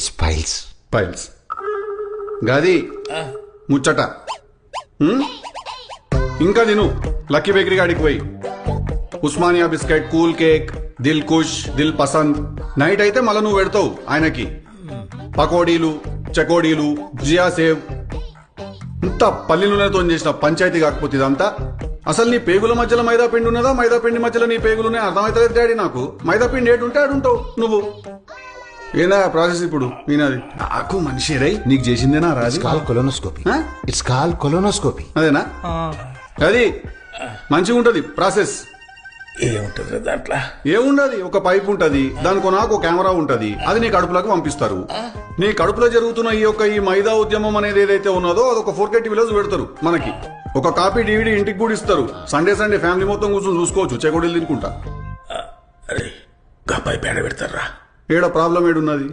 It's piles. Piles గది ముచ్చట. ఇంకా తిను లక్కీ బేకరీ గాడికి పోయి Osmania biscuit, cool cake, Dil Khush, Dil Pasand. Night అయితే మళ్ళీ నువ్వు పెడతావు ఆయనకి పకోడీలు, చకోడీలు, జియా సేవ్. ఇంత పల్లి నూనెతో చేసిన పంచాయతీ కాకపోతే ఇదంతా. అసలు నీ పేగుల మధ్యలో మైదా పిండి ఉన్నదా, మైదా పిండి మధ్యలో నీ పేగులున్నాయి అర్థమవుతలేదు డాడీ నాకు. మైదా పిండి ఏటుంటే ఆడుంటావు నువ్వు. ఏందా ప్రాసెస్ ఇప్పుడు ఈయనది? నాకు మనిషి రై నీకు చేసిందేనా రాజు? It's call colonoscopy. అదేనా? అది మంచిగా ఉంటది ప్రాసెస్. ఏముంటది దాంట్లో? ఏముండదు, ఒక పైప్ ఉంటది, దానికి నాకు కెమెరా ఉంటది, అది నీ కడుపులోకి పంపిస్తారు. నీ కడుపులో జరుగుతున్న ఈ మైదా ఉద్యమం అనేది ఏదైతే ఉన్నదో అది ఒక 4K టీవీలో పెడతారు మనకి. ఒక కాపీ DVD ఇంటికి కూడా ఇస్తారు. సండే ఫ్యామిలీ మొత్తం కూర్చొని చూసుకోవచ్చు చెకోడీలు తినుకుంటా. అరే గబ్బాయి పేడ పెడతారా? ఏడ ప్రాబ్లం ఏడున్నది?